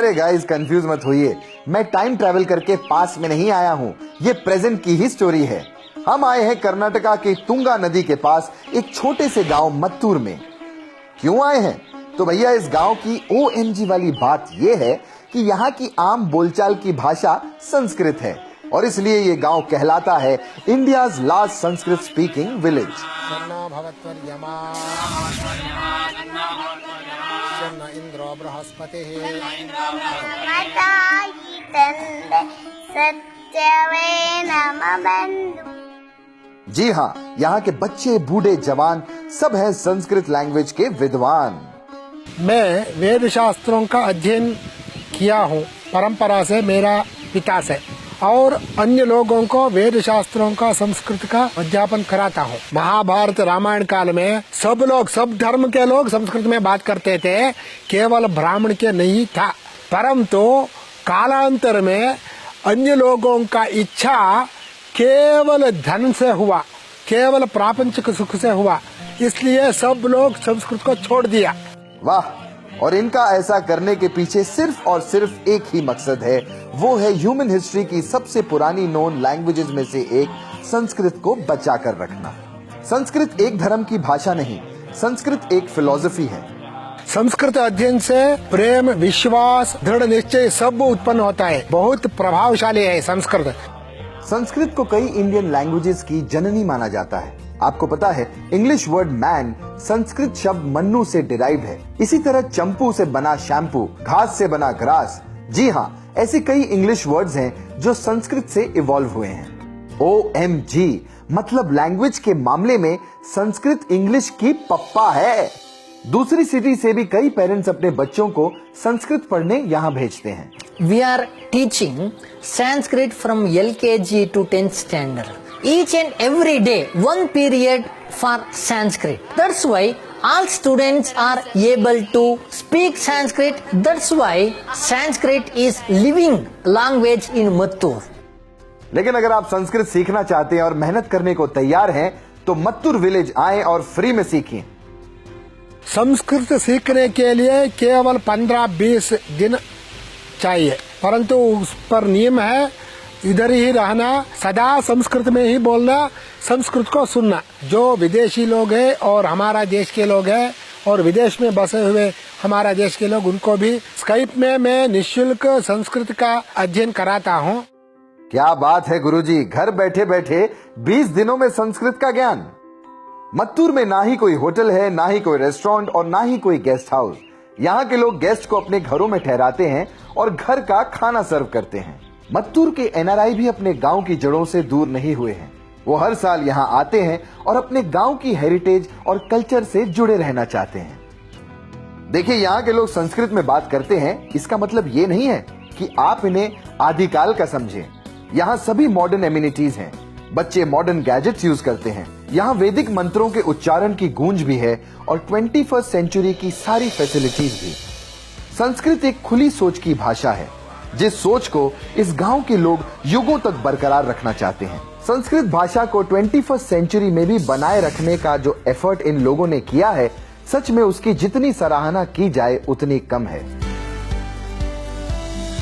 अरे guys confuse मत होइए, मैं टाइम ट्रैवल करके पास में नहीं आया हूँ, ये प्रेजेंट की ही स्टोरी है। हम आए हैं कर्नाटका के तुंगा नदी के पास एक छोटे से गांव मत्तूर में। क्यों आए हैं? तो भैया इस गांव की OMG वाली बात ये है कि यहाँ की आम बोलचाल की भाषा संस्कृत है और इसलिए ये गांव कहलाता है India's last Sanskrit speaking village. जी हाँ, यहाँ के बच्चे बूढ़े जवान सब हैं संस्कृत लैंग्वेज के विद्वान। मैं वेद शास्त्रों का अध्ययन किया हूँ परंपरा से, मेरा पिता से, और अन्य लोगों को वेद शास्त्रों का संस्कृत का अध्यापन कराता हूँ। महाभारत रामायण काल में सब धर्म के लोग संस्कृत में बात करते थे, केवल ब्राह्मण के नहीं था। परंतु कालांतर में अन्य लोगों का इच्छा केवल धन से हुआ, केवल प्रापंचिक सुख से हुआ, इसलिए सब लोग संस्कृत को छोड़ दिया। वाह! और इनका ऐसा करने के पीछे सिर्फ और सिर्फ एक ही मकसद है, वो है ह्यूमन हिस्ट्री की सबसे पुरानी नोन लैंग्वेजेस में से एक संस्कृत को बचा कर रखना। संस्कृत एक धर्म की भाषा नहीं, संस्कृत एक फिलॉसफी है। संस्कृत अध्ययन से प्रेम, विश्वास, दृढ़ निश्चय सब उत्पन्न होता है। बहुत प्रभावशाली है संस्कृत। संस्कृत को कई इंडियन लैंग्वेजेस की जननी माना जाता है। आपको पता है इंग्लिश वर्ड मैन संस्कृत शब्द मन्नू से डिराइव्ड है। इसी तरह चंपू से बना शैम्पू, घास से बना ग्रास। जी हाँ, ऐसे कई इंग्लिश वर्ड्स हैं जो संस्कृत से इवॉल्व हुए हैं। OMG मतलब लैंग्वेज के मामले में संस्कृत इंग्लिश की पप्पा है। दूसरी सिटी से भी कई पेरेंट्स अपने बच्चों को संस्कृत पढ़ने यहाँ भेजते हैं। We are teaching Sanskrit from LKG to 10th standard. Each and every day, one period for Sanskrit. That's why all students are able to speak Sanskrit. That's why Sanskrit is living language in Mattur. लेकिन अगर आप संस्कृत सीखना चाहते हैं और मेहनत करने को तैयार हैं, तो मत्तूर विलेज आएं और फ्री में सीखें। संस्कृत सीखने के लिए केवल 15-20 दिन चाहिए, परंतु उस पर नियम है इधर ही रहना, सदा संस्कृत में ही बोलना, संस्कृत को सुनना। जो विदेशी लोग हैं और हमारा देश के लोग हैं और विदेश में बसे हुए हमारा देश के लोग, उनको भी स्काइप में मैं निःशुल्क संस्कृत का अध्ययन कराता हूँ। क्या बात है गुरुजी, घर बैठे बैठे 20 दिनों में संस्कृत का ज्ञान। मत्तूर में ना ही कोई होटल है, ना ही कोई रेस्टोरेंट और ना ही कोई गेस्ट हाउस। यहाँ के लोग गेस्ट को अपने घरों में ठहराते हैं और घर का खाना सर्व करते हैं। मत्तूर के NRI भी अपने गांव की जड़ों से दूर नहीं हुए हैं। वो हर साल यहाँ आते हैं और अपने गांव की हेरिटेज और कल्चर से जुड़े रहना चाहते हैं। देखिए, यहाँ के लोग संस्कृत में बात करते हैं, इसका मतलब ये नहीं है कि आप इन्हें आदिकाल का समझें। यहाँ सभी मॉडर्न एमिनिटीज हैं। बच्चे मॉडर्न गैजेट्स यूज करते हैं। यहाँ वैदिक मंत्रों के उच्चारण की गूंज भी है और 21st सेंचुरी की सारी फैसिलिटीज भी। संस्कृत एक खुली सोच की भाषा है, जिस सोच को इस गांव के लोग युगों तक बरकरार रखना चाहते हैं। संस्कृत भाषा को 21st सेंचुरी में भी बनाए रखने का जो एफर्ट इन लोगों ने किया है, सच में उसकी जितनी सराहना की जाए उतनी कम है।